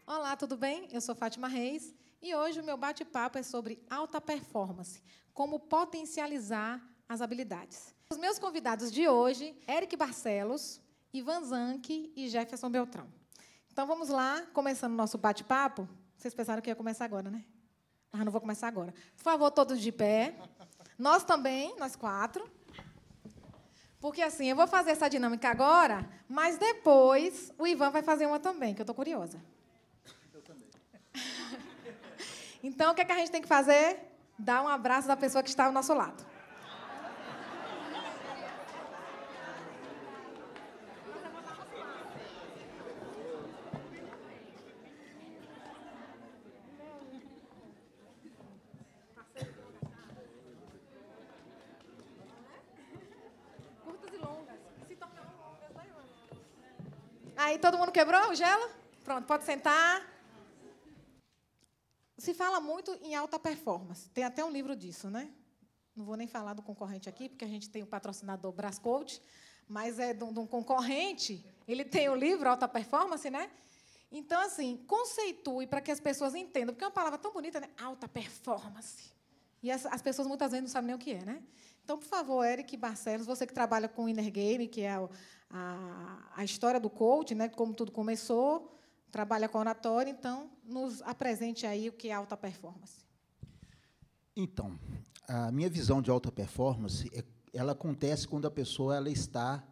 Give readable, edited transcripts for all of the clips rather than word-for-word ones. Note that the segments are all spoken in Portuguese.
Olá, tudo bem? Eu sou Fátima Reis e hoje o meu bate-papo é sobre alta performance, como potencializar as habilidades. Os meus convidados de hoje, Eric Barcelos, Ivan Zanchi e Jefferson Beltrão. Então, vamos lá, começando o nosso bate-papo. Vocês pensaram que ia começar agora, né? Mas não vou começar agora. Por favor, todos de pé. Nós também, nós quatro. Porque, assim, eu vou fazer essa dinâmica agora, mas depois o Ivan vai fazer uma também, que eu estou curiosa. Eu também. Então, o que é que a gente tem que fazer? Dar um abraço da pessoa que está ao nosso lado. Curtas e longas. Se tornam longas, né, Ivan? Aí, todo mundo quebrou o gelo? Pronto, pode sentar. Se fala muito em alta performance. Tem até um livro disso, né? Não vou nem falar do concorrente aqui, porque a gente tem o patrocinador Brascoach, mas é de um concorrente, ele tem o livro Alta Performance, né? Então, assim, conceitue para que as pessoas entendam, porque é uma palavra tão bonita, né? Alta performance. E as pessoas muitas vezes não sabem nem o que é, né? Então, por favor, Eric Barcelos, você que trabalha com o Inner Game, que é a história do coach, né? Como tudo começou, trabalha com oratória, então, nos apresente aí o que é alta performance. Então, a minha visão de alta performance, ela acontece quando a pessoa ela está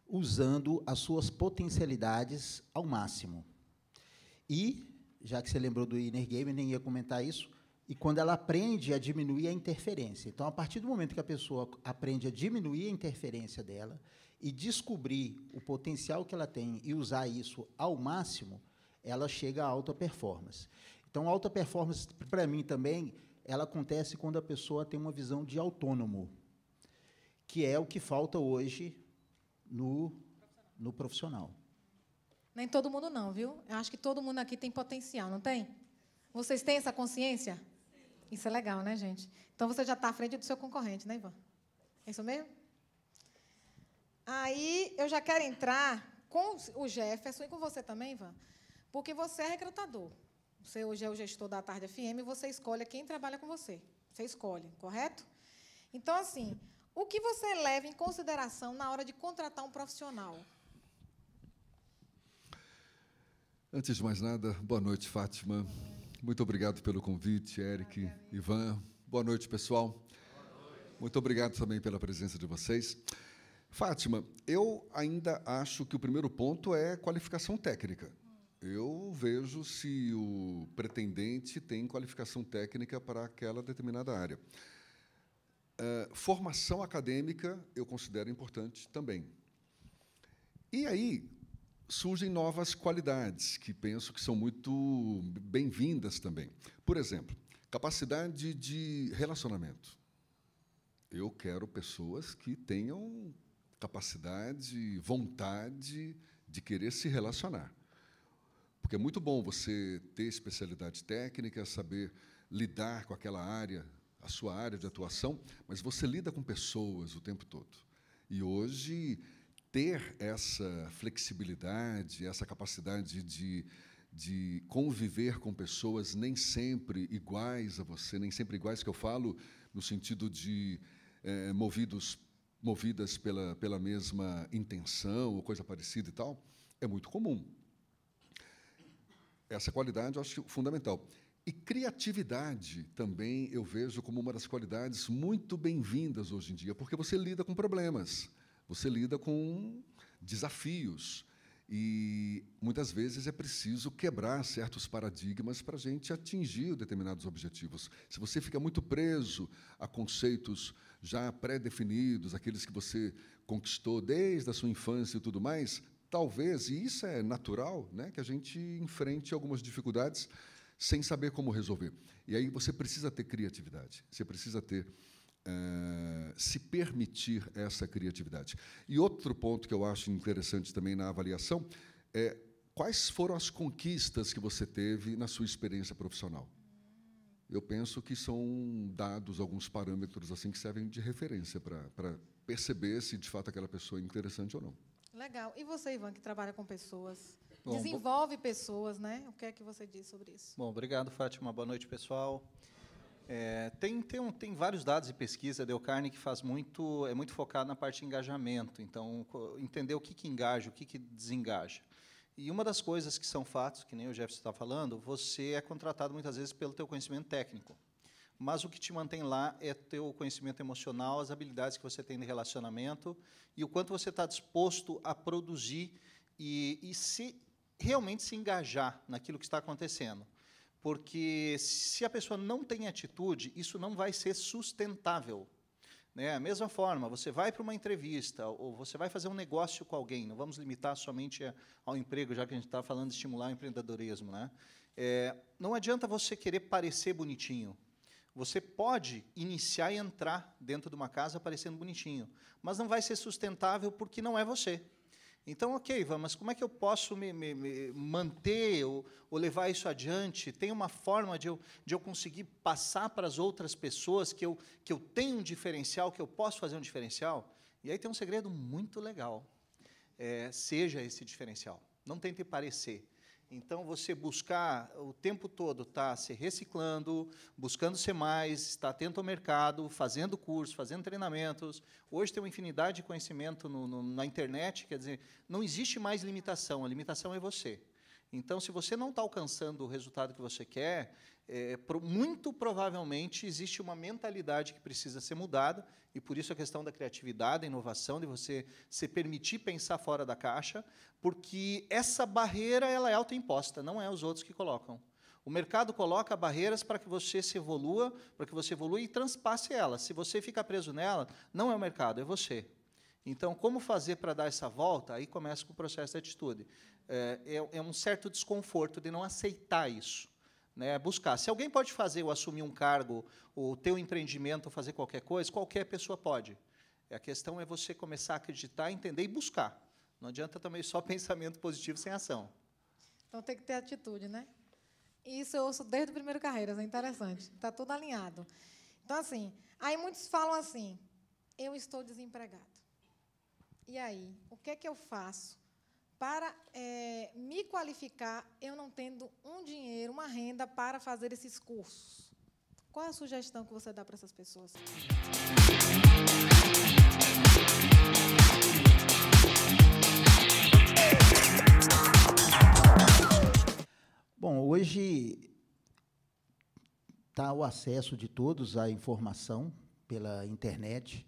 usando as suas potencialidades ao máximo. E, já que você lembrou do Inner Game, eu nem ia comentar isso, e quando ela aprende a diminuir a interferência. Então, a partir do momento que a pessoa aprende a diminuir a interferência dela e descobrir o potencial que ela tem e usar isso ao máximo, ela chega à alta performance. Então, a alta performance, para mim, também, ela acontece quando a pessoa tem uma visão de autônomo, que é o que falta hoje no profissional. Nem todo mundo não, viu? Eu acho que todo mundo aqui tem potencial, não tem? Vocês têm essa consciência? Isso é legal, né, gente? Então, você já está à frente do seu concorrente, né, Ivan? É isso mesmo? Aí, eu já quero entrar com o Jefferson e com você também, Ivan, porque você é recrutador. Você hoje é o gestor da Tarde FM e você escolhe quem trabalha com você. Você escolhe, correto? Então, assim, o que você leva em consideração na hora de contratar um profissional? Antes de mais nada, boa noite, Fátima. Muito obrigado pelo convite, Eric, Ivan. Boa noite, pessoal. Muito obrigado também pela presença de vocês. Fátima, eu ainda acho que o primeiro ponto é qualificação técnica. Eu vejo se o pretendente tem qualificação técnica para aquela determinada área. Formação acadêmica eu considero importante também. E aí surgem novas qualidades que penso que são muito bem-vindas também. Por exemplo, capacidade de relacionamento. Eu quero pessoas que tenham capacidade, vontade de querer se relacionar. Porque é muito bom você ter especialidade técnica, saber lidar com aquela área, a sua área de atuação, mas você lida com pessoas o tempo todo. E hoje, ter essa flexibilidade, essa capacidade de conviver com pessoas nem sempre iguais a você, nem sempre iguais, que eu falo no sentido de movidas pela mesma intenção ou coisa parecida e tal, é muito comum. Essa qualidade eu acho fundamental. E criatividade também eu vejo como uma das qualidades muito bem-vindas hoje em dia, porque você lida com problemas, você lida com desafios, e muitas vezes é preciso quebrar certos paradigmas para a gente atingir determinados objetivos. Se você fica muito preso a conceitos já pré-definidos, aqueles que você conquistou desde a sua infância e tudo mais, talvez, e isso é natural, né, que a gente enfrente algumas dificuldades sem saber como resolver. E aí você precisa ter criatividade, você precisa ter se permitir essa criatividade. E outro ponto que eu acho interessante também na avaliação é quais foram as conquistas que você teve na sua experiência profissional. Eu penso que são dados alguns parâmetros assim que servem de referência para perceber se, de fato, aquela pessoa é interessante ou não. Legal. E você, Ivan, que trabalha com pessoas, desenvolve pessoas, né? O que é que você diz sobre isso? Bom, obrigado, Fátima. Boa noite, pessoal. Tem vários dados e pesquisa. A Dale Carnegie é muito focado na parte de engajamento. Então, entender o que engaja, o que desengaja. E uma das coisas que são fatos, que nem o Jefferson está falando, você é contratado muitas vezes pelo teu conhecimento técnico. Mas o que te mantém lá é teu conhecimento emocional, as habilidades que você tem de relacionamento e o quanto você está disposto a produzir e realmente se engajar naquilo que está acontecendo. Porque se a pessoa não tem atitude, isso não vai ser sustentável. Né? A mesma forma, você vai para uma entrevista ou você vai fazer um negócio com alguém, não vamos limitar somente ao emprego, já que a gente está falando de estimular o empreendedorismo. Né? Não adianta você querer parecer bonitinho. Você pode iniciar e entrar dentro de uma casa parecendo bonitinho, mas não vai ser sustentável porque não é você. Então, ok, mas como é que eu posso me manter ou levar isso adiante? Tem uma forma de eu conseguir passar para as outras pessoas que eu tenho um diferencial, que eu posso fazer um diferencial? E aí tem um segredo muito legal. Seja esse diferencial. Não tente parecer. Então, você buscar o tempo todo estar se reciclando, buscando ser mais, estar atento ao mercado, fazendo cursos, fazendo treinamentos. Hoje tem uma infinidade de conhecimento na internet, quer dizer, não existe mais limitação, a limitação é você. Então, se você não está alcançando o resultado que você quer, muito provavelmente existe uma mentalidade que precisa ser mudada, e por isso a questão da criatividade, da inovação, de você se permitir pensar fora da caixa, porque essa barreira ela é autoimposta, não é os outros que colocam. O mercado coloca barreiras para que você se evolua, e transpasse ela. Se você fica preso nela, não é o mercado, é você. Então, como fazer para dar essa volta? Aí começa com o processo de atitude. É um certo desconforto de não aceitar isso. Né, buscar. Se alguém pode fazer ou assumir um cargo, ou ter um empreendimento, ou fazer qualquer coisa, qualquer pessoa pode. A questão é você começar a acreditar, entender e buscar. Não adianta também só pensamento positivo sem ação. Então, tem que ter atitude, né? Isso eu ouço desde o primeiro Carreiras, é interessante. Está tudo alinhado. Então, assim, aí muitos falam assim, eu estou desempregado. E aí, o que é que eu faço para me qualificar, eu não tendo um dinheiro, uma renda para fazer esses cursos? Qual a sugestão que você dá para essas pessoas? Bom, hoje está o acesso de todos à informação pela internet.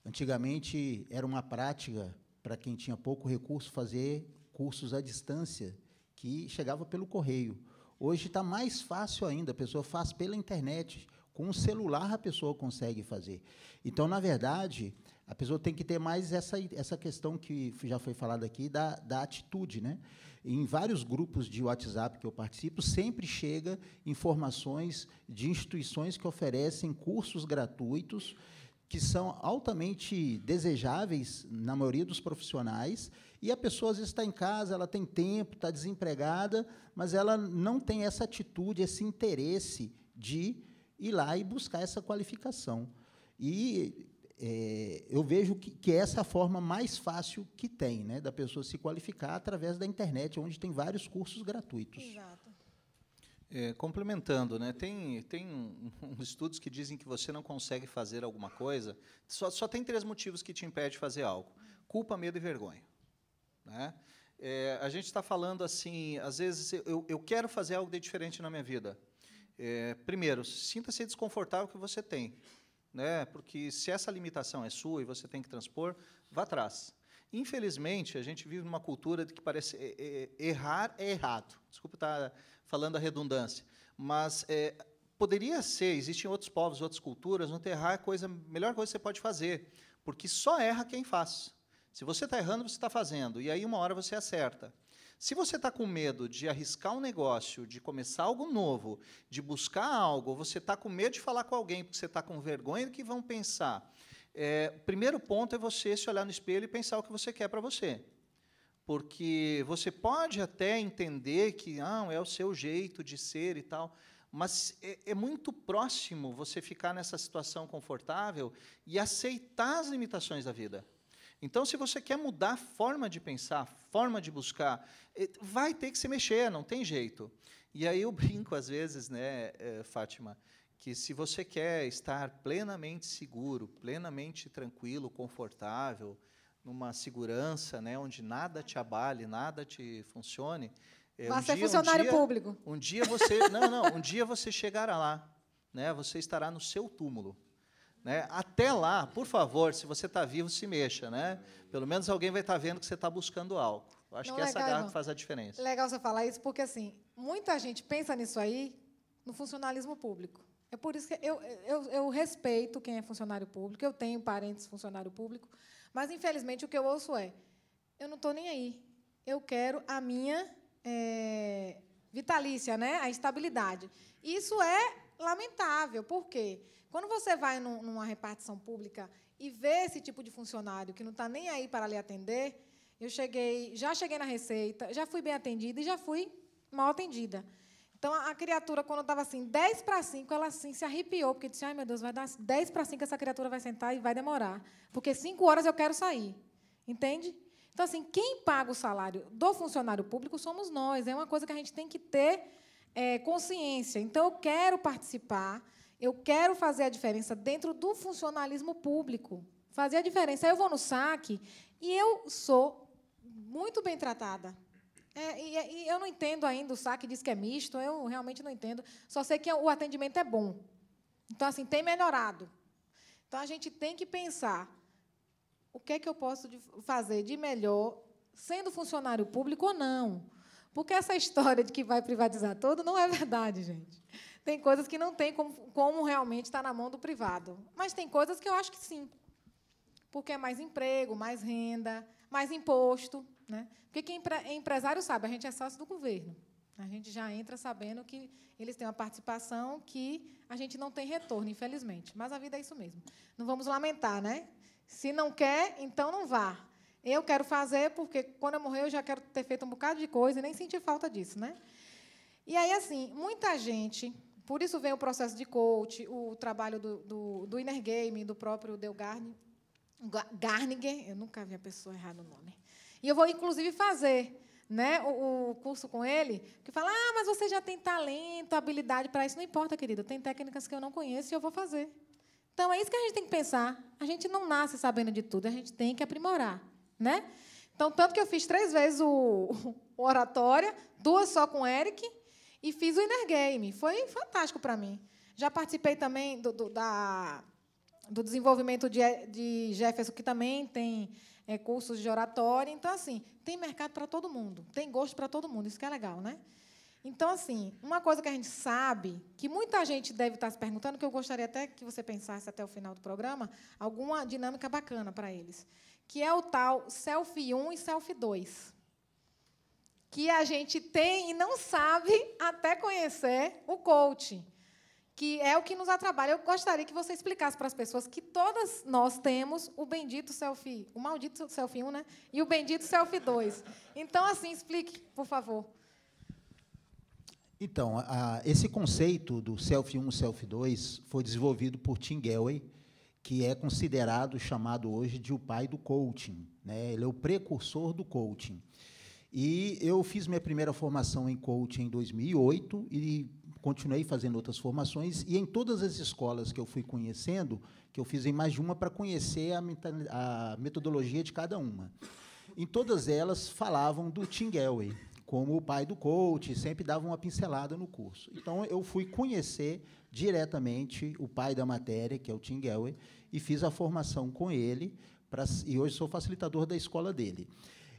Antigamente, era uma prática para quem tinha pouco recurso, fazer cursos à distância, que chegava pelo correio. Hoje está mais fácil ainda, a pessoa faz pela internet, com o celular a pessoa consegue fazer. Então, na verdade, a pessoa tem que ter mais essa questão que já foi falada aqui, da atitude. Né? Em vários grupos de WhatsApp que eu participo, sempre chega informações de instituições que oferecem cursos gratuitos, que são altamente desejáveis na maioria dos profissionais, e a pessoa, às vezes, está em casa, ela tem tempo, está desempregada, mas ela não tem essa atitude, esse interesse de ir lá e buscar essa qualificação. E eu vejo que essa é a forma mais fácil que tem, né, da pessoa se qualificar através da internet, onde tem vários cursos gratuitos. Exato. Complementando, né, tem estudos que dizem que você não consegue fazer alguma coisa, só tem 3 motivos que te impedem de fazer algo: culpa, medo e vergonha. Né? A gente está falando assim, às vezes, eu quero fazer algo de diferente na minha vida. Primeiro, sinta-se desconfortável com o que você tem, né? Porque se essa limitação é sua e você tem que transpor, vá atrás. Infelizmente, a gente vive numa cultura de que parece errar é errado. Desculpa estar falando a redundância, mas poderia ser, existem outros povos, outras culturas, onde errar é a melhor coisa que você pode fazer, porque só erra quem faz. Se você está errando, você está fazendo, e aí uma hora você acerta. Se você está com medo de arriscar um negócio, de começar algo novo, de buscar algo, você está com medo de falar com alguém, porque você está com vergonha do que vão pensar, o primeiro ponto é você se olhar no espelho e pensar o que você quer para você. Porque você pode até entender que é o seu jeito de ser e tal, mas é muito próximo você ficar nessa situação confortável e aceitar as limitações da vida. Então, se você quer mudar a forma de pensar, a forma de buscar, vai ter que se mexer, não tem jeito. E aí eu brinco, às vezes, né, Fátima, que se você quer estar plenamente seguro, plenamente tranquilo, confortável, numa segurança, né, onde nada te abale, nada te funcione, vai ser funcionário público. Um dia você, um dia você chegará lá, né, você estará no seu túmulo. Né? Até lá, por favor, se você está vivo, se mexa. Né? Pelo menos alguém vai estar vendo que você está buscando algo. Eu acho que essa garra faz a diferença. Legal você falar isso, porque assim, muita gente pensa nisso aí no funcionalismo público. É por isso que eu respeito quem é funcionário público, eu tenho parentes funcionário público, mas, infelizmente, o que eu ouço é: eu não estou nem aí, eu quero a minha vitalícia, né? A estabilidade. Isso é lamentável, por quê? Quando você vai numa repartição pública e vê esse tipo de funcionário que não está nem aí para lhe atender, já cheguei na Receita, já fui bem atendida e já fui mal atendida. Então, a criatura, quando estava assim, 10 para 5, ela assim, se arrepiou, porque disse: ai, meu Deus, vai dar 10 para 5, essa criatura vai sentar e vai demorar, porque 5 horas eu quero sair. Entende? Então, assim, quem paga o salário do funcionário público somos nós. É uma coisa que a gente tem que ter consciência. Então, eu quero participar, eu quero fazer a diferença dentro do funcionalismo público. Fazer a diferença. Aí eu vou no saque e eu sou muito bem tratada. E eu não entendo ainda, o saque diz que é misto, eu realmente não entendo. Só sei que o atendimento é bom. Então, assim, tem melhorado. Então, a gente tem que pensar o que é que eu posso fazer de melhor, sendo funcionário público ou não. Porque essa história de que vai privatizar tudo não é verdade, gente. Tem coisas que não tem como realmente estar na mão do privado. Mas tem coisas que eu acho que sim. Porque é mais emprego, mais renda, mais imposto. Né? Porque quem é empresário sabe, a gente é sócio do governo. A gente já entra sabendo que eles têm uma participação que a gente não tem retorno, infelizmente. Mas a vida é isso mesmo. Não vamos lamentar, né? Se não quer, então não vá. Eu quero fazer, porque quando eu morrer eu já quero ter feito um bocado de coisa e nem sentir falta disso. Né? E aí, assim, muita gente... Por isso vem o processo de coach, o trabalho do Inner Game, do próprio Dale Carnegie. Eu nunca vi a pessoa errar no nome. E eu vou, inclusive, fazer, né, o curso com ele, que fala: ah, mas você já tem talento, habilidade para isso. Não importa, querido, tem técnicas que eu não conheço e eu vou fazer. Então, é isso que a gente tem que pensar. A gente não nasce sabendo de tudo, a gente tem que aprimorar. Né? Então, tanto que eu fiz 3 vezes o oratória, 2 só com o Eric, e fiz o Inner Game. Foi fantástico para mim. Já participei também do desenvolvimento de Jefferson, que também tem cursos de oratória. Então, assim, tem mercado para todo mundo, tem gosto para todo mundo, isso que é legal, né? Então, assim, uma coisa que a gente sabe, que muita gente deve estar se perguntando, que eu gostaria até que você pensasse até o final do programa, alguma dinâmica bacana para eles, que é o tal Selfie 1 e Selfie 2, que a gente tem e não sabe até conhecer o coaching, que é o que nos atrapalha. Eu gostaria que você explicasse para as pessoas que todas nós temos o bendito Selfie, o maldito Selfie 1, né? E o bendito Selfie 2. Então, assim, explique, por favor. Então, esse conceito do Selfie 1 e Selfie 2 foi desenvolvido por Tim Gallwey, que é considerado, chamado hoje, de o pai do coaching. Né? Ele é o precursor do coaching. E eu fiz minha primeira formação em coaching em 2008 e continuei fazendo outras formações, e em todas as escolas que eu fui conhecendo, que eu fiz em mais de uma para conhecer a metodologia de cada uma, em todas elas falavam do Tim Gallwey como o pai do coach, sempre davam uma pincelada no curso. Então, eu fui conhecer diretamente o pai da matéria, que é o Tim Gallwey, e fiz a formação com ele, e hoje sou facilitador da escola dele.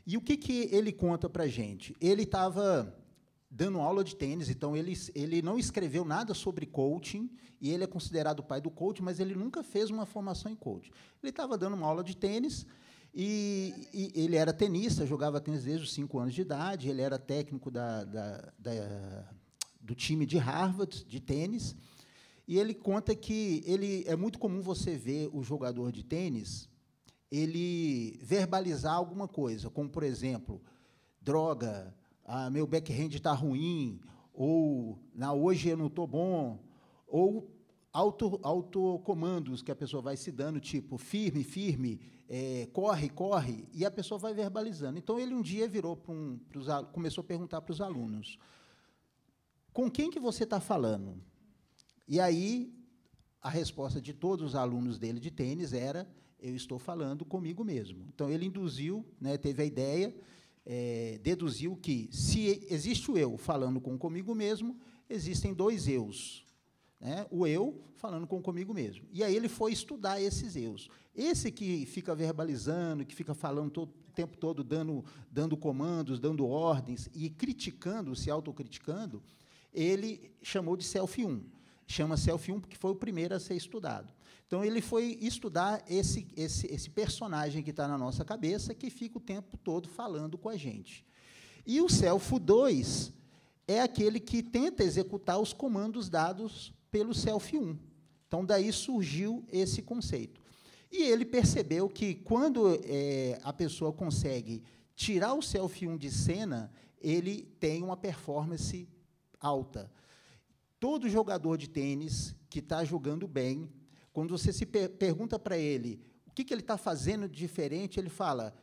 E o que ele conta para a gente? Ele estava dando aula de tênis, então ele não escreveu nada sobre coaching, e ele é considerado o pai do coaching, mas ele nunca fez uma formação em coaching. Ele estava dando uma aula de tênis, e ele era tenista, jogava tênis desde os 5 anos de idade, ele era técnico do time de Harvard, de tênis, e ele conta que é muito comum você ver o jogador de tênis ele verbalizar alguma coisa, como, por exemplo, droga, meu backhand está ruim, ou hoje eu não estou bom, ou autocomandos que a pessoa vai se dando, tipo, firme, firme, corre, corre, e a pessoa vai verbalizando. Então, ele um dia virou começou a perguntar para os alunos, com quem que você está falando? E aí, a resposta de todos os alunos dele de tênis era, eu estou falando comigo mesmo. Então, ele induziu, né, teve a ideia, deduziu que, se existe o eu falando comigo mesmo, existem dois eus, né? O eu falando comigo mesmo. E aí ele foi estudar esses eus. Esse que fica verbalizando, que fica falando o tempo todo, dando comandos, dando ordens e criticando, se autocriticando, ele chamou de Self 1. Chama Self 1 porque foi o primeiro a ser estudado. Então, ele foi estudar esse personagem que está na nossa cabeça, que fica o tempo todo falando com a gente. E o Self 2 é aquele que tenta executar os comandos dados pelo Self 1. Então, daí surgiu esse conceito. E ele percebeu que, quando a pessoa consegue tirar o Self 1 de cena, ele tem uma performance alta. Todo jogador de tênis que está jogando bem, quando você se pergunta para ele o que ele está fazendo de diferente, ele fala,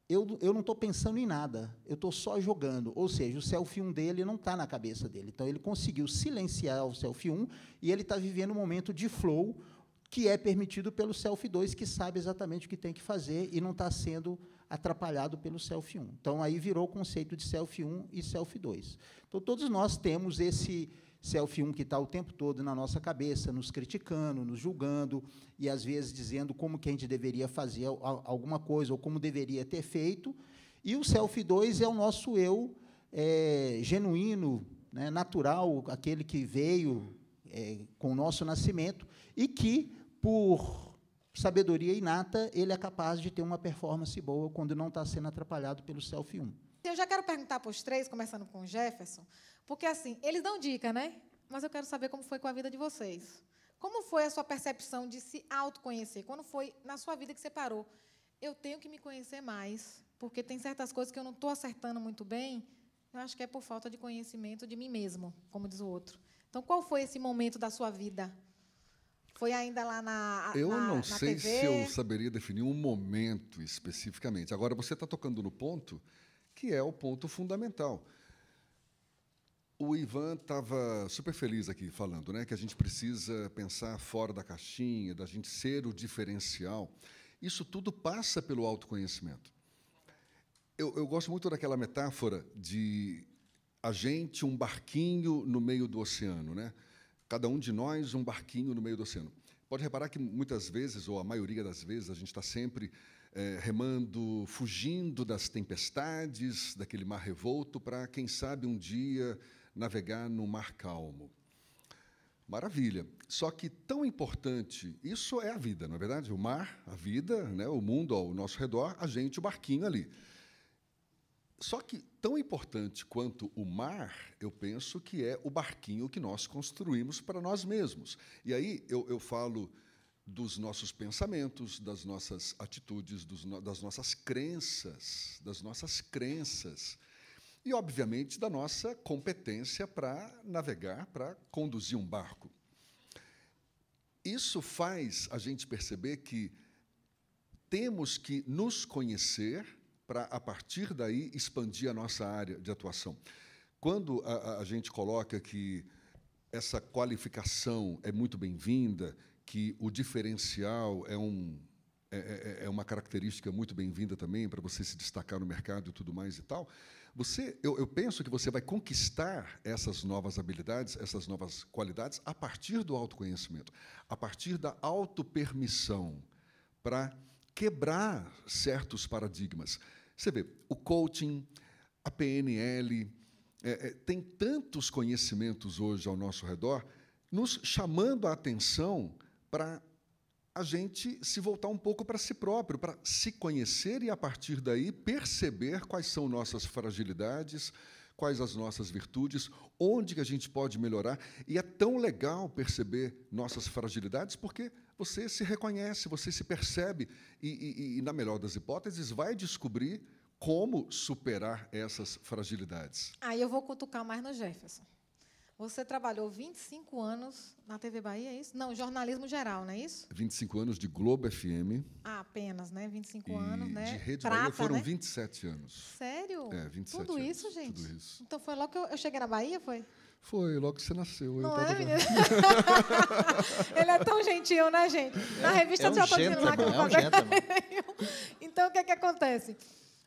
eu não estou pensando em nada, eu estou só jogando. Ou seja, o Self 1 dele não está na cabeça dele. Então, ele conseguiu silenciar o Self 1 e ele está vivendo um momento de flow que é permitido pelo Self 2, que sabe exatamente o que tem que fazer e não está sendo atrapalhado pelo Self 1. Então, aí virou o conceito de Self 1 e Self 2. Então, todos nós temos esse Self 1 que está o tempo todo na nossa cabeça, nos criticando, nos julgando, e, às vezes, dizendo como que a gente deveria fazer alguma coisa, ou como deveria ter feito. E o Self 2 é o nosso eu genuíno, né, natural, aquele que veio com o nosso nascimento, e que, por sabedoria inata, ele é capaz de ter uma performance boa quando não está sendo atrapalhado pelo Self 1. Eu já quero perguntar para os três, começando com o Jefferson, porque, assim, eles dão dica, né? Mas eu quero saber como foi com a vida de vocês. Como foi a sua percepção de se autoconhecer? Quando foi na sua vida que você parou? Eu tenho que me conhecer mais, porque tem certas coisas que eu não estou acertando muito bem, eu acho que é por falta de conhecimento de mim mesmo, como diz o outro. Então, qual foi esse momento da sua vida? Foi ainda lá na Eu não sei TV? se eu saberia definir um momento especificamente. Agora, você está tocando no ponto que é o ponto fundamental. O Ivan estava super feliz aqui falando, né, que a gente precisa pensar fora da caixinha, da gente ser o diferencial. Isso tudo passa pelo autoconhecimento. Eu gosto muito daquela metáfora de a gente, um barquinho no meio do oceano, né? Cada um de nós, um barquinho no meio do oceano. Pode reparar que, muitas vezes, ou a maioria das vezes, a gente está sempre remando, fugindo das tempestades, daquele mar revolto, para, quem sabe, um dia navegar no mar calmo. Maravilha. Só que, tão importante, isso é a vida, não é verdade? O mar, a vida, né, o mundo ao nosso redor, a gente, o barquinho ali. Só que, tão importante quanto o mar, eu penso que é o barquinho que nós construímos para nós mesmos. E aí eu falo dos nossos pensamentos, das nossas atitudes, das nossas crenças, e, obviamente, da nossa competência para navegar, para conduzir um barco. Isso faz a gente perceber que temos que nos conhecer para, a partir daí, expandir a nossa área de atuação. Quando a gente coloca que essa qualificação é muito bem-vinda, que o diferencial é uma característica muito bem-vinda também para você se destacar no mercado e tudo mais e tal, eu penso que você vai conquistar essas novas habilidades, essas novas qualidades, a partir do autoconhecimento, a partir da autopermissão, para quebrar certos paradigmas. Você vê, o coaching, a PNL, tem tantos conhecimentos hoje ao nosso redor, nos chamando a atenção para a gente se voltar um pouco para si próprio, para se conhecer e, a partir daí, perceber quais são nossas fragilidades, quais as nossas virtudes, onde que a gente pode melhorar. E é tão legal perceber nossas fragilidades, porque você se reconhece, você se percebe e, na melhor das hipóteses, vai descobrir como superar essas fragilidades. Aí eu vou cutucar mais no Jefferson. Você trabalhou 25 anos na TV Bahia, é isso? Não, jornalismo geral, não é isso? 25 anos de Globo FM. Ah, apenas, né? 25 E anos, né? de Rede Prata, Bahia foram né? 27 anos. Sério? 27 Tudo anos. isso, gente? Tudo isso. Então foi logo que eu cheguei na Bahia, foi? Foi, logo que você nasceu. Não eu é, tava... menina? Ele é tão gentil, né, gente? Na revista eu já estou dizendo lá que eu vou fazer. Então, o que é que acontece?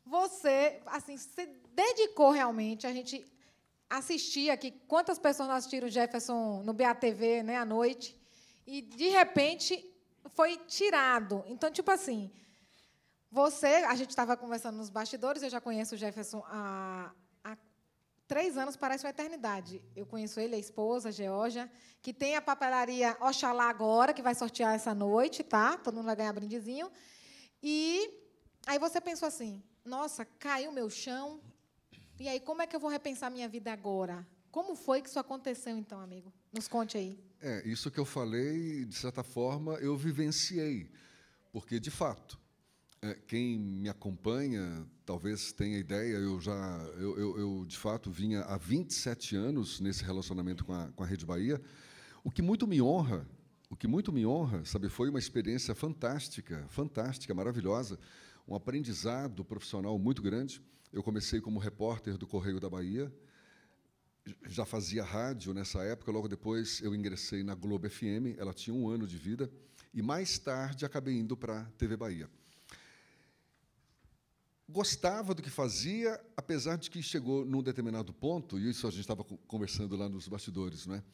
Você, assim, se dedicou realmente, a gente assistia aqui, quantas pessoas não assistiram o Jefferson no BATV, né, à noite, e, de repente, foi tirado. Então, tipo assim, a gente estava conversando nos bastidores, eu já conheço o Jefferson há 3 anos, parece uma eternidade. Eu conheço ele, a esposa, a Georgia, que tem a papelaria Oxalá agora, que vai sortear essa noite, tá? Todo mundo vai ganhar brindezinho. E aí você pensou assim, nossa, caiu o meu chão, e aí como é que eu vou repensar minha vida agora? Como foi que isso aconteceu, então, amigo? Nos conte aí. Isso que eu falei, de certa forma, eu vivenciei. Porque, de fato, quem me acompanha talvez tenha ideia, eu de fato, vinha há 27 anos nesse relacionamento com a Rede Bahia. O que muito me honra, sabe, foi uma experiência fantástica, maravilhosa, um aprendizado profissional muito grande. Eu comecei como repórter do Correio da Bahia, já fazia rádio nessa época, logo depois eu ingressei na Globo FM, ela tinha 1 ano de vida, e mais tarde acabei indo para a TV Bahia. Gostava do que fazia, apesar de que chegou num determinado ponto, e isso a gente estava conversando lá nos bastidores, não é?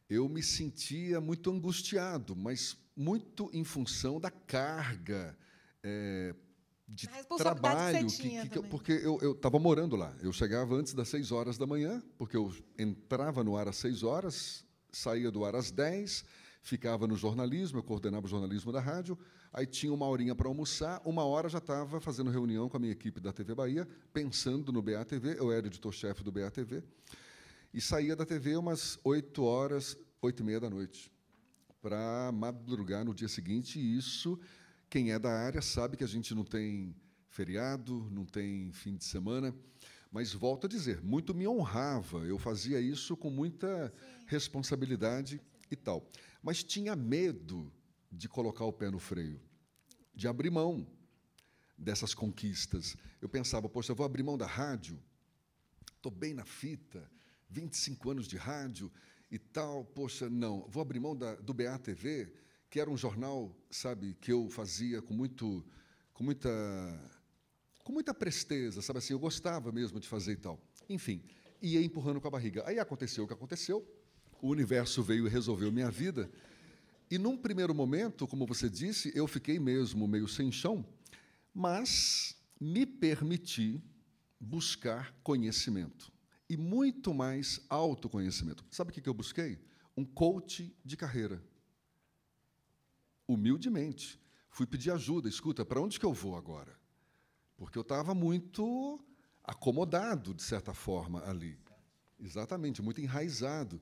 Eu me sentia muito angustiado, mas muito em função da carga de trabalho, porque eu estava morando lá. Eu chegava antes das 6 horas da manhã, porque eu entrava no ar às 6 horas, saía do ar às 10, ficava no jornalismo, eu coordenava o jornalismo da rádio, aí tinha 1 horinha para almoçar, 1 hora já estava fazendo reunião com a minha equipe da TV Bahia, pensando no BATV, eu era editor-chefe do BATV, e saía da TV umas 8 horas, 8h30 da noite, para madrugar no dia seguinte, e isso... Quem é da área sabe que a gente não tem feriado, não tem fim de semana, mas, volto a dizer, muito me honrava, eu fazia isso com muita responsabilidade e tal. Mas tinha medo de colocar o pé no freio, de abrir mão dessas conquistas. Eu pensava, poxa, eu vou abrir mão da rádio, estou bem na fita, 25 anos de rádio e tal, poxa, não, vou abrir mão do BATV, que era um jornal, sabe, que eu fazia com muita presteza, sabe assim, eu gostava mesmo de fazer e tal. Enfim, ia empurrando com a barriga. Aí aconteceu o que aconteceu, o universo veio e resolveu minha vida, e num primeiro momento, como você disse, eu fiquei mesmo meio sem chão, mas me permiti buscar conhecimento, e muito mais autoconhecimento. Sabe o que eu busquei? Um coach de carreira. Humildemente, fui pedir ajuda. Escuta, para onde que eu vou agora? Porque eu estava muito acomodado, de certa forma, ali. Exatamente, muito enraizado.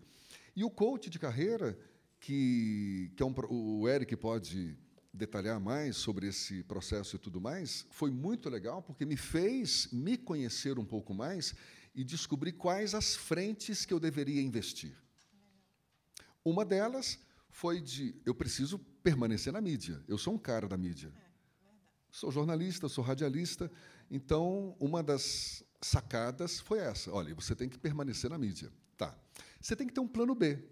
E o coach de carreira, que o Eric pode detalhar mais sobre esse processo e tudo mais, foi muito legal, porque me fez me conhecer um pouco mais e descobrir quais as frentes que eu deveria investir. Uma delas foi eu preciso permanecer na mídia. Eu sou um cara da mídia. Sou jornalista, sou radialista. Então, uma das sacadas foi essa. Olha, você tem que permanecer na mídia. Tá. Você tem que ter um plano B,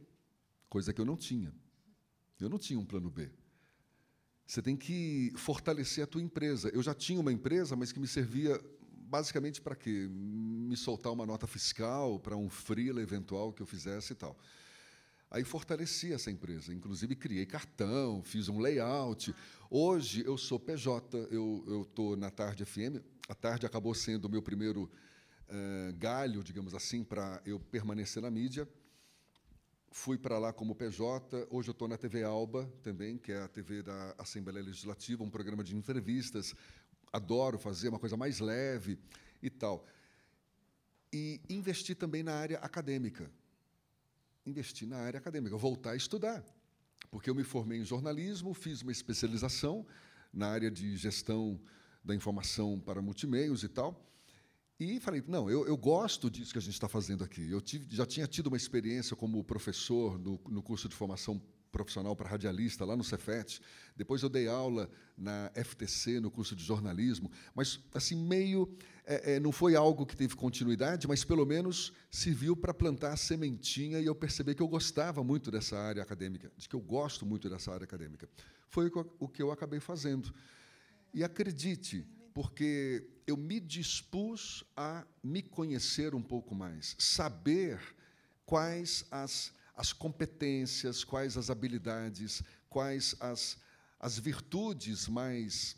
coisa que eu não tinha. Eu não tinha um plano B. Você tem que fortalecer a tua empresa. Eu já tinha uma empresa, mas que me servia basicamente para quê? Me soltar uma nota fiscal para um freela eventual que eu fizesse e tal. Aí fortaleci essa empresa, inclusive criei cartão, fiz um layout. Hoje eu sou PJ, eu estou na Tarde FM. A Tarde acabou sendo o meu primeiro galho, digamos assim, para eu permanecer na mídia. Fui para lá como PJ. Hoje eu estou na TV Alba também, que é a TV da Assembleia Legislativa, um programa de entrevistas. Adoro fazer uma coisa mais leve e tal. E investi também na área acadêmica. Investir na área acadêmica, voltar a estudar, porque eu me formei em jornalismo, fiz uma especialização na área de gestão da informação para multimeios e tal, E falei, não, eu gosto disso que a gente está fazendo aqui. Já tinha tido uma experiência como professor no curso de formação profissional para radialista, lá no Cefet. Depois eu dei aula na FTC, no curso de jornalismo, mas assim meio não foi algo que teve continuidade, mas pelo menos serviu para plantar a sementinha e eu percebi que eu gostava muito dessa área acadêmica, de que eu gosto muito dessa área acadêmica. Foi o que eu acabei fazendo. E acredite, porque eu me dispus a me conhecer um pouco mais, saber quais as competências, quais as habilidades, quais as virtudes mais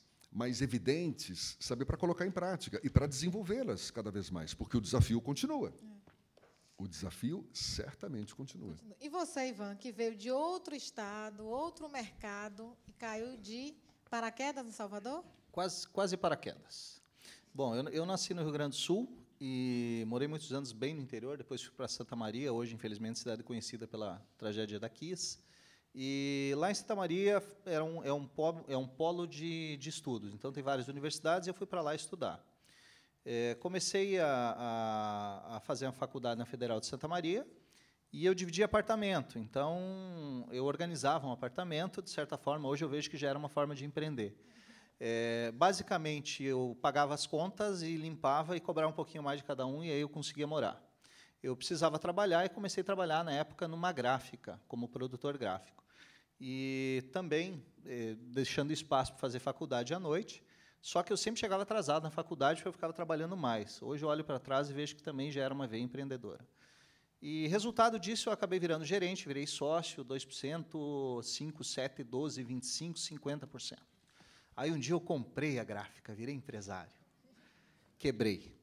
evidentes, saber para colocar em prática e para desenvolvê-las cada vez mais, porque o desafio continua. O desafio certamente continua. E você, Ivan, que veio de outro estado, outro mercado e caiu de paraquedas em Salvador? Quase paraquedas. Bom, eu nasci no Rio Grande do Sul e morei muitos anos bem no interior, depois fui para Santa Maria, hoje, infelizmente, cidade conhecida pela tragédia da Kiss. E lá em Santa Maria é um polo de estudos, então tem várias universidades e eu fui para lá estudar. Comecei a fazer uma faculdade na Federal de Santa Maria e eu dividi apartamento, então eu organizava um apartamento, de certa forma, hoje eu vejo que já era uma forma de empreender. Basicamente, eu pagava as contas e limpava e cobrava um pouquinho mais de cada um, e aí eu conseguia morar. Eu precisava trabalhar e comecei a trabalhar, na época, numa gráfica, como produtor gráfico. E também deixando espaço para fazer faculdade à noite, só que eu sempre chegava atrasado na faculdade porque eu ficava trabalhando mais. Hoje eu olho para trás e vejo que também já era uma veia empreendedora. E, resultado disso, eu acabei virando gerente, virei sócio, 2%, 5, 7, 12, 25, 50%. Aí, um dia, eu comprei a gráfica, virei empresário. Quebrei.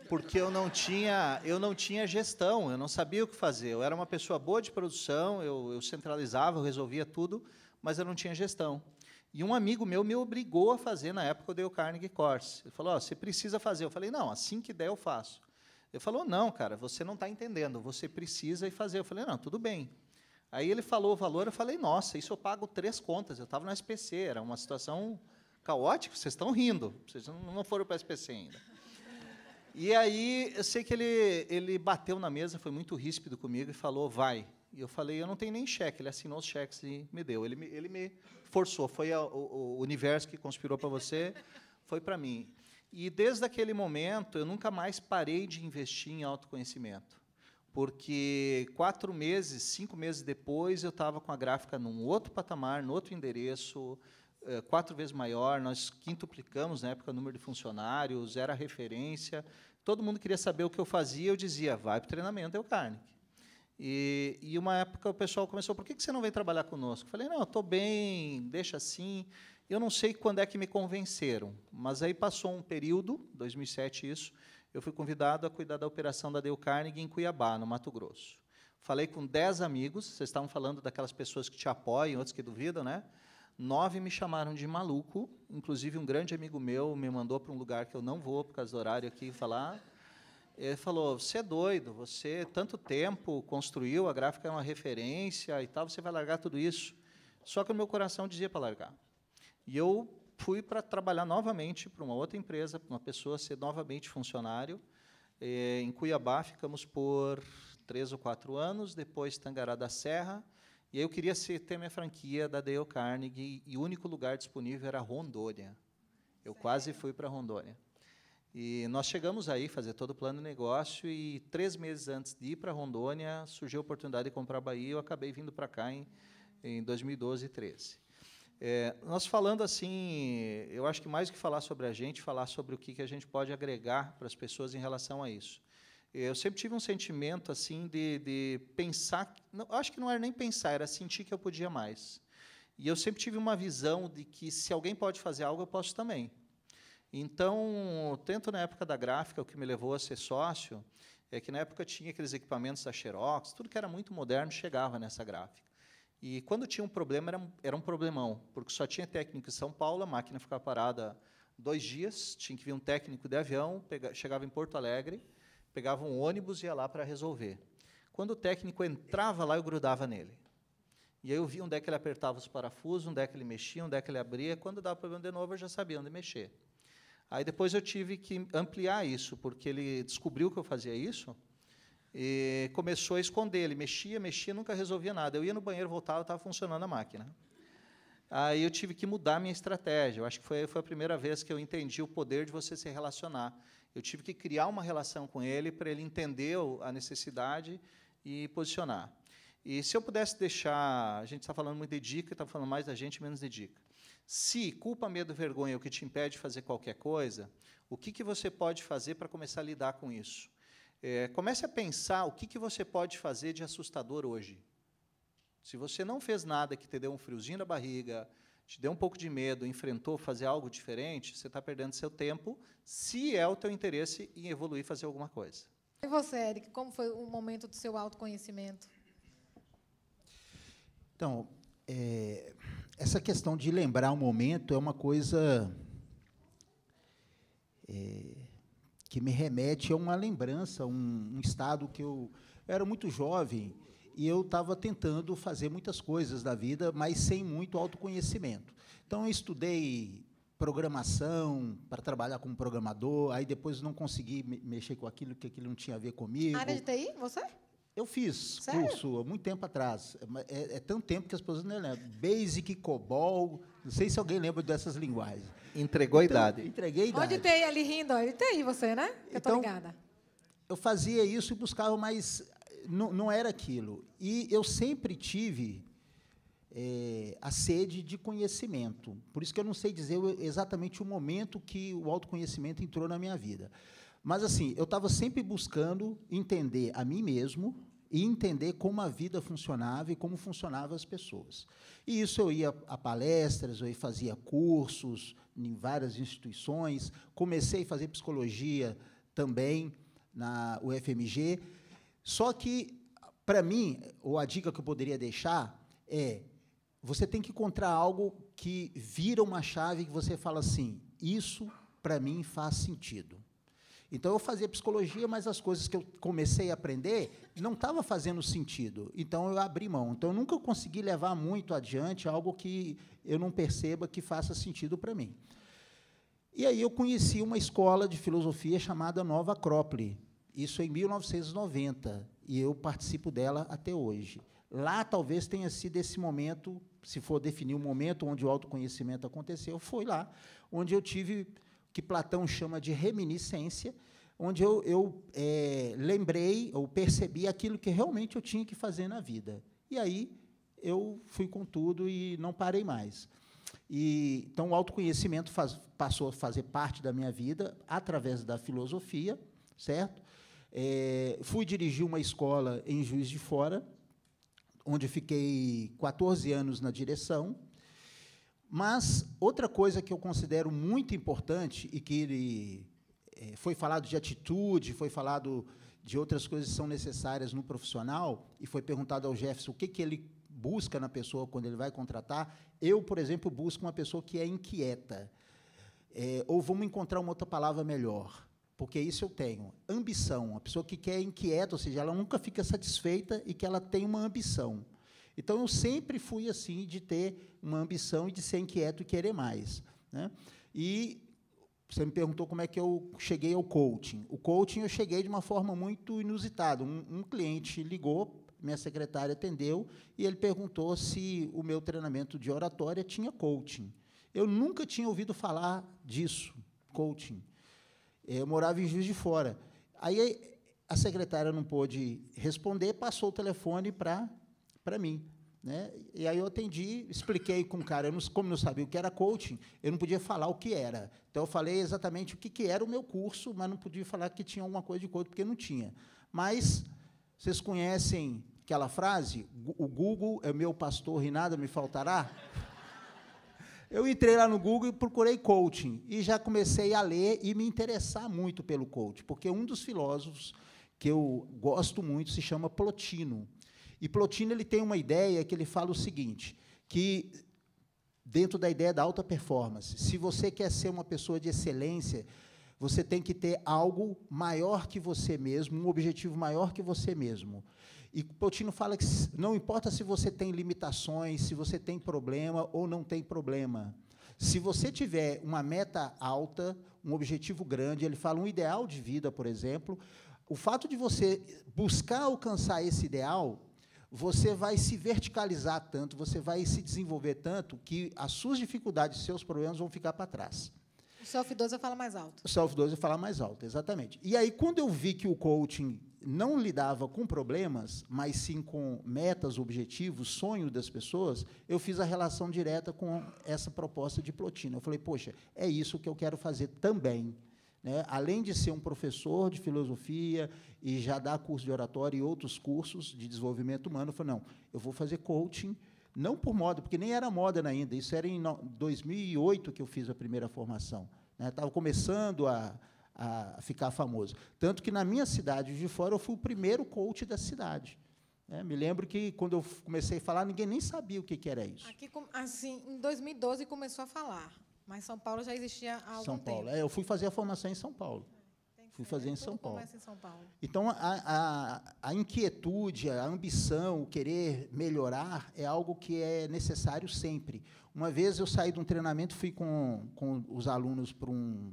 Porque eu não tinha gestão, eu não sabia o que fazer. Eu era uma pessoa boa de produção, eu centralizava, eu resolvia tudo, mas eu não tinha gestão. E um amigo meu me obrigou a fazer, na época, o Dale Carnegie Course. Ele falou, você precisa fazer. Eu falei, não, assim que der, eu faço. Ele falou, não, cara, você não está entendendo, você precisa ir fazer. Eu falei, não, tudo bem. Aí ele falou o valor, eu falei, nossa, isso eu pago 3 contas. Eu estava no SPC, era uma situação caótica, vocês estão rindo, vocês não foram para o SPC ainda. E aí, eu sei que ele bateu na mesa, foi muito ríspido comigo e falou, vai. E eu falei, eu não tenho nem cheque. Ele assinou os cheques e me deu. Ele me forçou, foi o universo que conspirou para você, foi para mim. E, desde aquele momento, eu nunca mais parei de investir em autoconhecimento. Porque 4 meses, 5 meses depois, eu estava com a gráfica num outro patamar, no outro endereço, 4 vezes maior, nós quintuplicamos, na época, o número de funcionários, era referência, todo mundo queria saber o que eu fazia, eu dizia, vai para o treinamento, Dale Carnegie. E, uma época, o pessoal começou, por que você não vem trabalhar conosco? Eu falei, não, eu estou bem, deixa assim. Eu não sei quando é que me convenceram, mas aí passou um período, 2007 isso, eu fui convidado a cuidar da operação da Dale Carnegie em Cuiabá, no Mato Grosso. Falei com 10 amigos, vocês estavam falando daquelas pessoas que te apoiam, outros que duvidam, né? 9 me chamaram de maluco, inclusive um grande amigo meu me mandou para um lugar que eu não vou, por causa do horário aqui, falar. Ele falou, você é doido, você tanto tempo construiu, a gráfica é uma referência e tal, você vai largar tudo isso. Só que o meu coração dizia para largar. E eu fui para trabalhar novamente para uma outra empresa, para uma pessoa ser novamente funcionário. Em Cuiabá, ficamos por 3 ou 4 anos, depois Tangará da Serra, e aí eu queria ter minha franquia da Dale Carnegie, e o único lugar disponível era Rondônia. Eu quase fui para Rondônia. E nós chegamos aí, fazer todo o plano de negócio, e 3 meses antes de ir para Rondônia, surgiu a oportunidade de comprar a Bahia, e eu acabei vindo para cá em 2012 e 2013. Nós falando assim, eu acho que mais do que falar sobre a gente, falar sobre o que a gente pode agregar para as pessoas em relação a isso. Eu sempre tive um sentimento assim de pensar, não, acho que não era nem pensar, era sentir que eu podia mais. E eu sempre tive uma visão de que se alguém pode fazer algo, eu posso também. Então, tanto na época da gráfica, o que me levou a ser sócio, é que na época tinha aqueles equipamentos da Xerox, tudo que era muito moderno chegava nessa gráfica. E, quando tinha um problema, era um problemão, porque só tinha técnico em São Paulo, a máquina ficava parada 2 dias, tinha que vir um técnico de avião, chegava em Porto Alegre, pegava um ônibus e ia lá para resolver. Quando o técnico entrava lá, eu grudava nele. E aí eu via onde é que ele apertava os parafusos, onde é que ele mexia, onde é que ele abria. Quando dava problema de novo, eu já sabia onde mexer. Aí depois eu tive que ampliar isso, porque ele descobriu que eu fazia isso e começou a esconder. Ele mexia, nunca resolvia nada. Eu ia no banheiro, voltava, estava funcionando a máquina. Aí eu tive que mudar a minha estratégia. Eu acho que foi a primeira vez que eu entendi o poder de você se relacionar. Eu tive que criar uma relação com ele para ele entender a necessidade e posicionar. E se eu pudesse deixar... A gente está falando muito de dica, está falando mais da gente, menos de dica. Se culpa, medo, vergonha é o que te impede de fazer qualquer coisa, o que você pode fazer para começar a lidar com isso? Comece a pensar o que você pode fazer de assustador hoje. Se você não fez nada que te deu um friozinho na barriga, te deu um pouco de medo, enfrentou fazer algo diferente, você está perdendo seu tempo, se é o teu interesse em evoluir e fazer alguma coisa. E você, Eric, como foi o momento do seu autoconhecimento? Então, essa questão de lembrar o momento é uma coisa que me remete a uma lembrança, um estado que eu era muito jovem e eu estava tentando fazer muitas coisas da vida, mas sem muito autoconhecimento. Então, eu estudei programação para trabalhar como programador, aí depois não consegui mexer com aquilo, que aquilo não tinha a ver comigo. Área de TI, você? Eu fiz Sério? curso há muito tempo atrás. É tanto tempo que as pessoas não lembram. Basic, COBOL, não sei se alguém lembra dessas linguagens. Entregou a idade. Entreguei a idade. Onde TI ali rindo? Ó, TI você, né? Que eu tô Então, ligada. Eu fazia isso e buscava, mas não era aquilo. E eu sempre tive a sede de conhecimento. Por isso que eu não sei dizer exatamente o momento que o autoconhecimento entrou na minha vida. Mas, assim, eu estava sempre buscando entender a mim mesmo e entender como a vida funcionava e como funcionavam as pessoas. E isso eu ia a palestras, eu fazia cursos em várias instituições, comecei a fazer psicologia também na UFMG. Só que, para mim, ou a dica que eu poderia deixar você tem que encontrar algo que vira uma chave que você fala assim, isso, para mim, faz sentido. Então, eu fazia psicologia, mas as coisas que eu comecei a aprender não estavam fazendo sentido. Então, eu abri mão. Então, eu nunca consegui levar muito adiante algo que eu não perceba que faça sentido para mim. E aí eu conheci uma escola de filosofia chamada Nova Acrópole, isso em 1990, e eu participo dela até hoje. Lá, talvez, tenha sido esse momento, se for definir o momento onde o autoconhecimento aconteceu, foi lá, onde eu tive que Platão chama de reminiscência, onde eu lembrei, ou percebi aquilo que realmente eu tinha que fazer na vida. E aí eu fui com tudo e não parei mais. Então, o autoconhecimento passou a fazer parte da minha vida através da filosofia, certo? Fui dirigir uma escola em Juiz de Fora, onde fiquei 14 anos na direção. Mas outra coisa que eu considero muito importante e que foi falado de atitude, foi falado de outras coisas que são necessárias no profissional, e foi perguntado ao Jefferson o que ele busca na pessoa quando ele vai contratar. Eu, por exemplo, busco uma pessoa que é inquieta. Ou vamos encontrar uma outra palavra melhor, porque isso eu tenho. Ambição, uma pessoa que quer inquieta, ou seja, ela nunca fica satisfeita e que ela tem uma ambição. Então, eu sempre fui assim, de ter uma ambição e de ser inquieto e querer mais, né? E você me perguntou como é que eu cheguei ao coaching. O coaching eu cheguei de uma forma muito inusitada. Um cliente ligou, minha secretária atendeu, e ele perguntou se o meu treinamento de oratória tinha coaching. Eu nunca tinha ouvido falar disso, coaching. Eu morava em Juiz de Fora. Aí a secretária não pôde responder, passou o telefone para mim, né? E aí eu atendi, expliquei com o cara, como não sabia o que era coaching, eu não podia falar o que era. Então, eu falei exatamente o que era o meu curso, mas não podia falar que tinha alguma coisa de coaching, porque não tinha. Mas, vocês conhecem aquela frase? O Google é meu pastor e nada me faltará? Eu entrei lá no Google e procurei coaching, e já comecei a ler e me interessar muito pelo coaching, porque um dos filósofos que eu gosto muito se chama Plotino. E Plotino ele tem uma ideia que ele fala o seguinte, que, dentro da ideia da alta performance, se você quer ser uma pessoa de excelência, você tem que ter algo maior que você mesmo, um objetivo maior que você mesmo. E Plotino fala que não importa se você tem limitações, se você tem problema ou não tem problema. Se você tiver uma meta alta, um objetivo grande, ele fala um ideal de vida, por exemplo, o fato de você buscar alcançar esse ideal, você vai se verticalizar tanto, você vai se desenvolver tanto, que as suas dificuldades, os seus problemas vão ficar para trás. O self-12 fala mais alto. O self-12 fala mais alto, exatamente. E aí, quando eu vi que o coaching não lidava com problemas, mas sim com metas, objetivos, sonhos das pessoas, eu fiz a relação direta com essa proposta de Plotino. Eu falei, poxa, é isso que eu quero fazer também. Né? Além de ser um professor de filosofia e já dar curso de oratória e outros cursos de desenvolvimento humano, eu falei, não, eu vou fazer coaching, não por moda, porque nem era moda ainda, isso era em 2008 que eu fiz a primeira formação. Estava começando a ficar famoso. Tanto que, na minha cidade de fora, eu fui o primeiro coach da cidade. Me lembro que, quando eu comecei a falar, ninguém nem sabia o que era isso. Aqui, assim, em 2012, começou a falar. Mas São Paulo já existia há algum São Paulo. tempo. Eu fui fazer a formação em São Paulo. Fui fazer em São Paulo. Começa em São Paulo. Então, a inquietude, a ambição, o querer melhorar é algo que é necessário sempre. Uma vez eu saí de um treinamento, fui com os alunos para um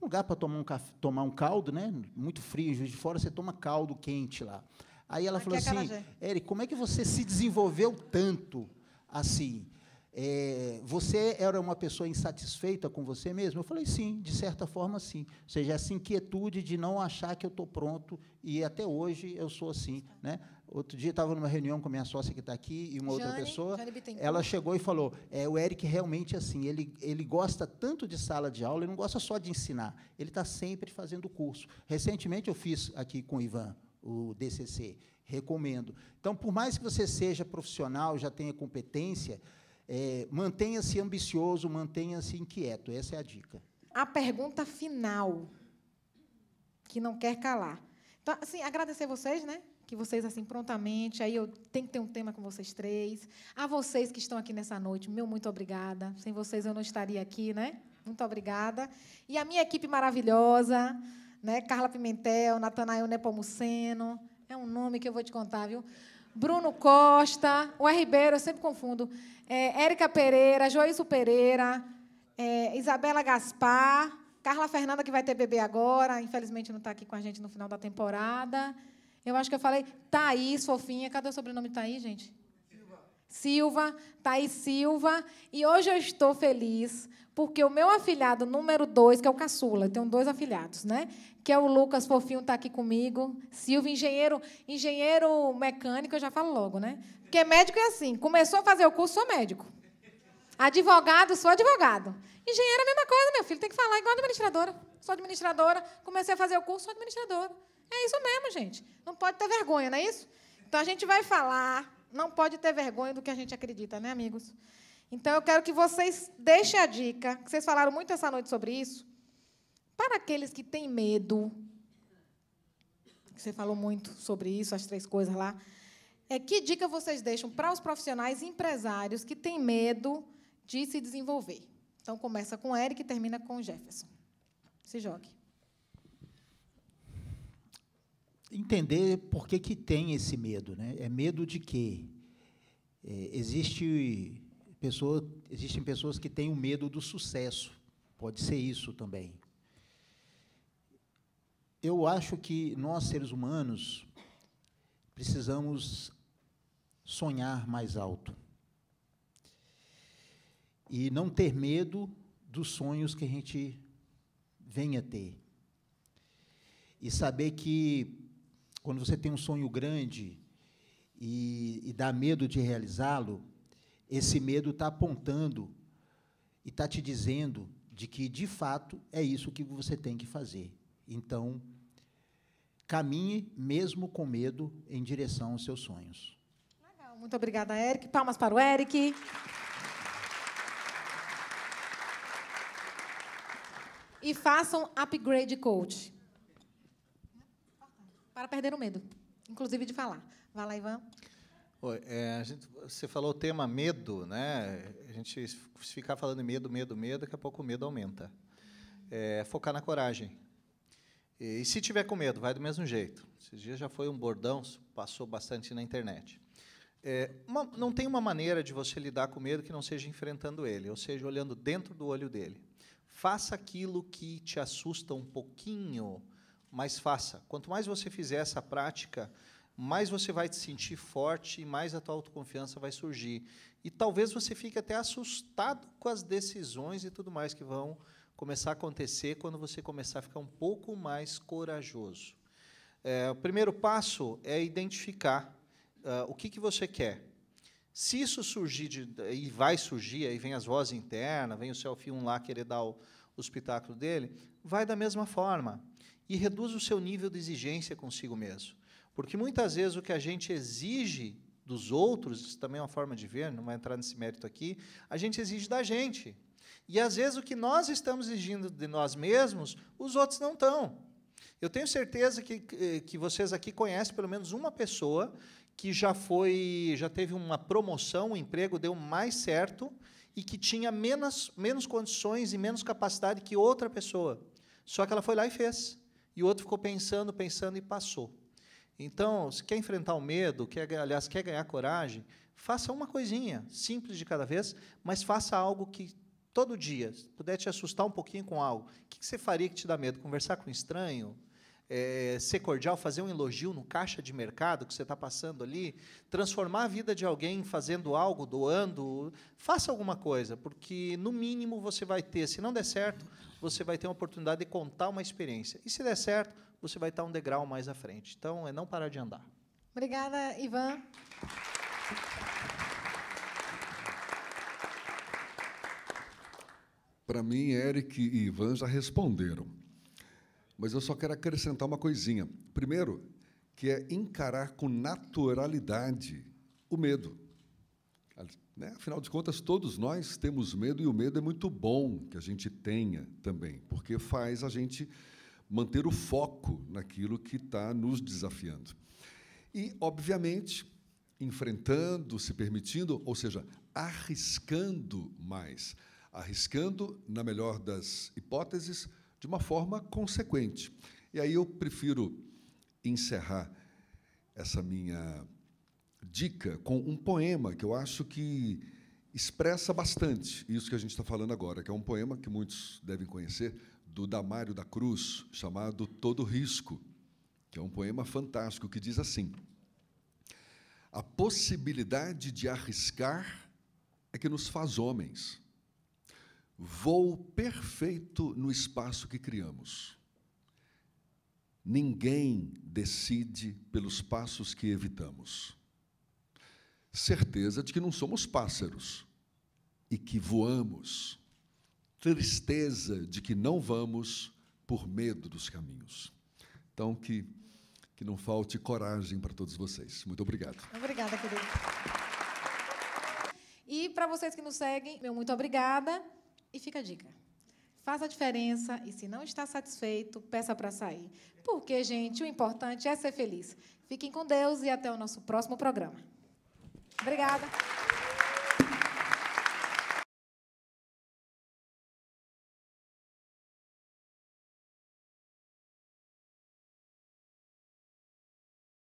lugar para tomar um caldo, né? Muito frio, em Juiz de Fora, você toma caldo quente lá. Aí ela falou assim, Éric, como é que você se desenvolveu tanto assim? Você era uma pessoa insatisfeita com você mesmo? Eu falei, sim, de certa forma, sim. Ou seja, essa inquietude de não achar que eu estou pronto, e até hoje eu sou assim. Né? Outro dia, estava numa reunião com a minha sócia que está aqui, e uma outra pessoa, ela chegou e falou, o Éric realmente é assim, ele gosta tanto de sala de aula, ele não gosta só de ensinar, ele está sempre fazendo curso. Recentemente, eu fiz aqui com o Ivan, o DCC, recomendo. Então, por mais que você seja profissional, já tenha competência, mantenha-se ambicioso, mantenha-se inquieto. Essa é a dica. A pergunta final, que não quer calar. Então, assim, agradecer vocês, né? Que vocês, assim, prontamente, aí eu tenho que ter um tema com vocês três. A vocês que estão aqui nessa noite, meu muito obrigada. Sem vocês eu não estaria aqui, né? Muito obrigada. E a minha equipe maravilhosa, né? Carla Pimentel, Natanael Nepomuceno, é um nome que eu vou te contar, viu? Bruno Costa, o R. Ribeiro, eu sempre confundo, Érica Pereira, Joísio Pereira, Isabela Gaspar, Carla Fernanda, que vai ter bebê agora, infelizmente não está aqui com a gente no final da temporada. Eu acho que eu falei Thaís, fofinha. Cadê o sobrenome de Thaís, gente? Silva, Thaís Silva. E hoje eu estou feliz porque o meu afilhado número 2, que é o caçula, eu tenho 2 afilhados, né? Que é o Lucas Fofinho, está aqui comigo. Silva, engenheiro mecânico, eu já falo logo, né? Porque médico é assim, começou a fazer o curso, sou médico. Advogado, sou advogado. Engenheiro é a mesma coisa, meu filho, tem que falar igual administradora. Sou administradora, comecei a fazer o curso, sou administradora. É isso mesmo, gente. Não pode ter vergonha, não é isso? Então, a gente vai falar, não pode ter vergonha do que a gente acredita, né, amigos? Então, eu quero que vocês deixem a dica, que vocês falaram muito essa noite sobre isso, para aqueles que têm medo, você falou muito sobre isso, as 3 coisas lá, que dica vocês deixam para os profissionais e empresários que têm medo de se desenvolver? Então, começa com o Éric e termina com o Jefferson. Se jogue. Entender por que tem esse medo. Né? É medo de quê? Existem pessoas que têm o medo do sucesso. Pode ser isso também. Eu acho que nós, seres humanos, precisamos sonhar mais alto. E não ter medo dos sonhos que a gente venha ter. E saber que, quando você tem um sonho grande e dá medo de realizá-lo, esse medo está apontando e está te dizendo de que, de fato, é isso que você tem que fazer. Então, caminhe, mesmo com medo, em direção aos seus sonhos. Legal. Muito obrigada, Éric. Palmas para o Éric. E façam upgrade coach. Para perder o medo, inclusive de falar. Vai lá, Ivan. Oi, você falou o tema medo, né? A gente ficar falando em medo, daqui a pouco o medo aumenta. Focar na coragem. E se tiver com medo, vai do mesmo jeito. Esses dias já foi um bordão, passou bastante na internet. Não tem uma maneira de você lidar com o medo que não seja enfrentando ele, ou seja, olhando dentro do olho dele. Faça aquilo que te assusta um pouquinho, mas faça. Quanto mais você fizer essa prática, mais você vai te sentir forte e mais a tua autoconfiança vai surgir. E talvez você fique até assustado com as decisões e tudo mais que vão começar a acontecer quando você começar a ficar um pouco mais corajoso. O primeiro passo é identificar o que você quer. Se isso surgir, e vai surgir, aí vem as vozes internas, vem o selfie 1 lá querer dar o espetáculo dele, vai da mesma forma. E reduz o seu nível de exigência consigo mesmo. Porque, muitas vezes, o que a gente exige dos outros, isso também é uma forma de ver, não vai entrar nesse mérito aqui, a gente exige da gente. E, às vezes, o que nós estamos exigindo de nós mesmos, os outros não estão. Eu tenho certeza que vocês aqui conhecem pelo menos uma pessoa que já teve uma promoção, um emprego deu mais certo e que tinha menos condições e menos capacidade que outra pessoa. Só que ela foi lá e fez. E o outro ficou pensando e passou. Então, se quer enfrentar o medo, quer ganhar coragem, faça uma coisinha, simples de cada vez, mas faça algo que, todo dia, puder te assustar um pouquinho com algo. O que você faria que te dá medo? Conversar com um estranho? Ser cordial, fazer um elogio no caixa de mercado que você está passando ali, transformar a vida de alguém fazendo algo, doando, faça alguma coisa, porque, no mínimo, você vai ter, se não der certo, você vai ter uma oportunidade de contar uma experiência. E, se der certo, você vai estar um degrau mais à frente. Então, é não parar de andar. Obrigada, Ivan. Para mim, Eric e Ivan já responderam. Mas eu só quero acrescentar uma coisinha. Primeiro, que é encarar com naturalidade o medo. Afinal de contas, todos nós temos medo, e o medo é muito bom que a gente tenha também, porque faz a gente manter o foco naquilo que está nos desafiando. E, obviamente, enfrentando, se permitindo, ou seja, arriscando mais. Arriscando, na melhor das hipóteses, de uma forma consequente. E aí eu prefiro encerrar essa minha dica com um poema que eu acho que expressa bastante isso que a gente está falando agora, que é um poema que muitos devem conhecer, do Damário da Cruz, chamado Todo Risco, que é um poema fantástico, que diz assim: a possibilidade de arriscar é que nos faz homens. Voo perfeito no espaço que criamos. Ninguém decide pelos passos que evitamos. Certeza de que não somos pássaros e que voamos. Tristeza de que não vamos por medo dos caminhos. Então, que não falte coragem para todos vocês. Muito obrigado. Obrigada, querido. E, para vocês que nos seguem, meu muito obrigada. E fica a dica. Faça a diferença e, se não está satisfeito, peça para sair. Porque, gente, o importante é ser feliz. Fiquem com Deus e até o nosso próximo programa. Obrigada.